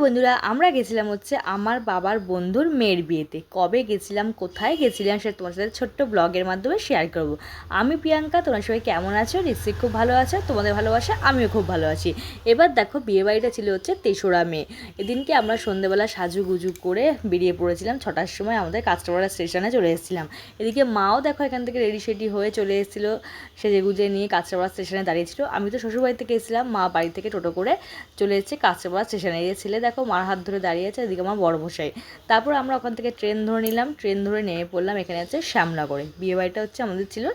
বন্ধুরা, আমরা গেছিলাম হচ্ছে আমার বাবার বন্ধুর মেয়ের বিয়েতে। কবে গেছিলাম, কোথায় গেছিলাম, সেটা তোমার সাথে ছোট্ট ব্লগের মাধ্যমে শেয়ার করব। আমি প্রিয়াঙ্কা, তোমরা সবাই কেমন আছো? নিশ্চয়ই খুব ভালো আছো। তোমাদের ভালোবাসা আমিও খুব ভালো আছি। এবার দেখো, বিয়েবাড়িটা ছিল হচ্ছে 3রা মে। এদিনকে আমরা সন্ধ্যেবেলা সাজুগুজু করে বেরিয়ে পড়েছিলাম। 6টার সময় আমাদের কাঁচরাপাড়া স্টেশনে চলে এসেছিলাম। এদিকে মাও দেখো এখান থেকে রেডি সেডি হয়ে চলে এসেছিলো, সেজে গুজে নিয়ে কাঁচরাপাড়া স্টেশনে দাঁড়িয়েছিল। আমি তো শ্বশুরবাড়ি থেকে এসেছিলাম, মা বাড়ি থেকে টোটো করে চলে এসেছে কাঁচরাপাড়া স্টেশনে। এই ছেলে দেখো মার হাত ধরে দাঁড়িয়ে আছে, এদিকে আমার বড় মশাই। তারপর আমরা ওখান থেকে ট্রেন ধরে নিলাম, ট্রেন ধরে নেমে পড়লাম এখানে হচ্ছে শ্যামনগরে। বিয়েবাড়িটা হচ্ছে আমাদের ছিল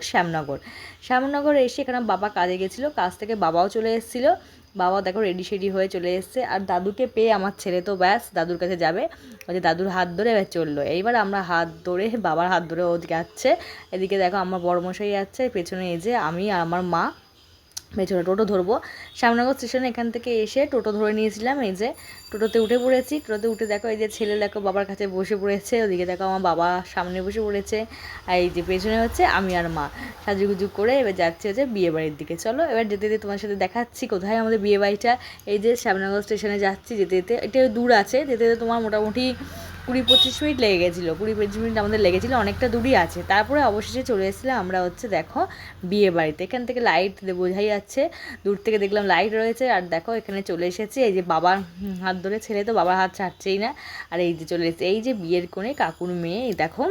শ্যামনগরে এসে এখানে বাবা কাজে গেছিলো, কাজ থেকে বাবাও চলে এসেছিলো। বাবা দেখো রেডি সেডি হয়ে চলে এসছে, আর দাদুকে পেয়ে আমার ছেলে তো ব্যাস দাদুর কাছে যাবে। ওই যে দাদুর হাত ধরে এবার চললো। এইবার আমরা হাত ধরে, বাবার হাত ধরে ওদিকে যাচ্ছে। এদিকে দেখো আমার বড় মশাই যাচ্ছে, পেছনে এই যে আমি আর আমার মা পেছনে টোটো ধরবো। শ্যামনগর স্টেশনে এখান থেকে এসে টোটো ধরে নিয়েছিলাম। এই যে টোটোতে উঠে পড়েছি। টোটোতে উঠে দেখো এই যে ছেলে দেখো বাবার কাছে বসে পড়েছে, ওদিকে দেখো আমার বাবা সামনে বসে পড়েছে, আর এই যে পেছনে হচ্ছে আমি আর মা সাজুগুজু করে এবার যাচ্ছে হচ্ছে বিয়েবাড়ির দিকে। চলো এবার যেতে যেতে তোমার সাথে দেখাচ্ছি কোথায় আমাদের বিয়েবাড়িটা। এই যে শ্যামনগর স্টেশনে যাচ্ছি, যেতে যেতে এটা দূর আছে, যেতে যেতে তোমার মোটামুটি 20-25 মিনিট লেগে গেছিলো। 20-25 মিনিট আমাদের লেগেছিলো, অনেকটা দূরই আছে। তারপরে অবশেষে চলে এসেছিলাম আমরা হচ্ছে দেখো বিয়ে বাড়িতে। এখান থেকে লাইট বোঝাই যাচ্ছে, দূর থেকে দেখলাম লাইট রয়েছে। আর দেখো এখানে চলে এসেছি, এই যে বাবার হাত ধরে, ছেলে তো বাবার হাত ছাড়ছেই না। আর এই যে চলে এসেছে এই যে বিয়ের কোণে কাকুর মেয়ে, এই দেখো।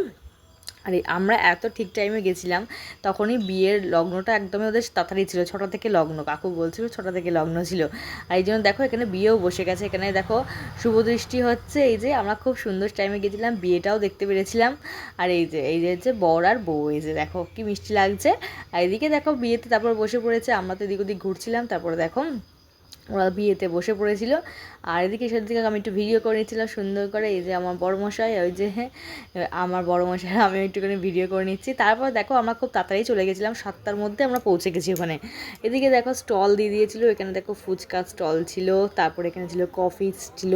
আর আমরা এত ঠিক টাইমে গেছিলাম, তখনই বিয়ের লগ্নটা একদমই ওদের তাড়াতাড়ি ছিল। 6টা থেকে লগ্ন, কাকু বলছিল 6টা থেকে লগ্ন ছিল। আর এই জন্য দেখো এখানে বিয়েও বসে গেছে। এখানে দেখো শুভদৃষ্টি হচ্ছে। এই যে আমরা খুব সুন্দর টাইমে গেছিলাম, বিয়েটাও দেখতে পেরেছিলাম। আর এই যে হচ্ছে বর আর বউ, এই যে দেখো কি মিষ্টি লাগছে। আর এদিকে দেখো বিয়েতে তারপর বসে পড়েছে, আমরা তো এদিক ওদিক ঘুরছিলাম। তারপরে দেখো ওরা বিয়েতে বসে পড়েছিল। আর এদিকে সেদিকে আমি একটু ভিডিও করে নিচ্ছিলাম সুন্দর করে। এই যে আমার বড়মশাই, ওই যে আমার বড়মশাই, আমি একটুখানি ভিডিও করে নিচ্ছি। তারপর দেখো আমরা খুব তাড়াতাড়ি চলে গেছিলাম, 7টার মধ্যে আমরা পৌঁছে গেছি ওখানে। এদিকে দেখো স্টল দিয়ে দিয়েছিলো, এখানে দেখো ফুচকা স্টল ছিল, তারপর এখানে ছিল কফি ছিল,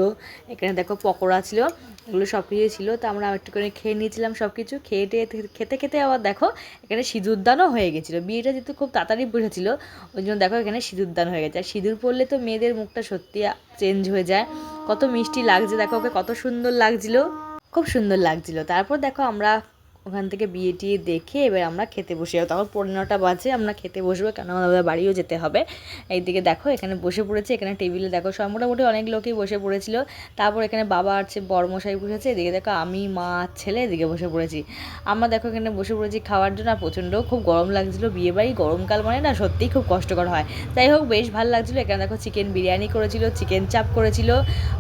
এখানে দেখো পকোড়া ছিল, এগুলো সব কিছু ছিল। তো আমরা একটুখানি খেয়ে নিয়েছিলাম সব কিছু। খেতে খেতে আবার দেখো এখানে সিঁদুরদানও হয়ে গেছিলো। বিয়েটা যেহেতু খুব তাড়াতাড়ি বসেছিলো, ওই জন্য দেখো এখানে সিঁদুরদান হয়ে গেছে। আর সিঁদুর পরলে তো মেয়েদের মুখটা সত্যি চেঞ্জ হয়ে যায়। কত মিষ্টি লাগছে দেখো, ওকে কত সুন্দর লাগছিল, খুব সুন্দর লাগছিল। তারপর দেখো আমরা ওখান থেকে বিয়ে টিয়ে দেখে এবার আমরা খেতে বসে যাবো। তখন 9:15 বাজে, আমরা খেতে বসবো, কেন আমাদের বাড়িও যেতে হবে। এইদিকে দেখো এখানে বসে পড়েছে, এখানে টেবিলে দেখো সব মোটামুটি অনেক লোকই বসে পড়েছিল। তারপর এখানে বাবা আছে, বড়মশাই বসেছে, এদিকে দেখো আমি, মা, ছেলে এদিকে বসে পড়েছি। আমরা দেখো এখানে বসে পড়েছি খাওয়ার জন্য। আর প্রচণ্ড খুব গরম লাগছিলো, বিয়েবাড়ি গরমকাল মানে না সত্যিই খুব কষ্টকর হয়। যাই হোক বেশ ভালো লাগছিলো। এখানে দেখো চিকেন বিরিয়ানি করেছিল, চিকেন চাপ করেছিল।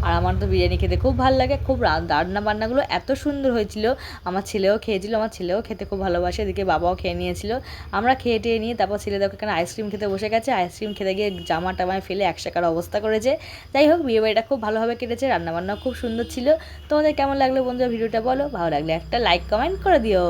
আর আমার তো বিরিয়ানি খেতে খুব ভালো লাগে, খুব রান্না বান্নাগুলো এত সুন্দর হয়েছিল। আমার ছেলেও খেয়েছিল, আমার ছেলেও খেতে খুব ভালোবাসে। এদিকে বাবাও খেয়ে নিয়েছিল। আমরা খেয়ে টেয়ে নিয়ে তারপর ছেলে দেখো এখানে আইসক্রিম খেতে বসে গেছে। আইসক্রিম খেতে গিয়ে জামা টামায় ফেলে একসাকার অবস্থা করেছে। যাই হোক বিয়েবাড়িটা খুব ভালোভাবে কেটেছে, রান্নাবান্নাও খুব সুন্দর ছিল। তোমাদের কেমন লাগলো বন্ধুরা ভিডিওটা বলো, ভালো লাগলে একটা লাইক কমেন্ট করে দিও।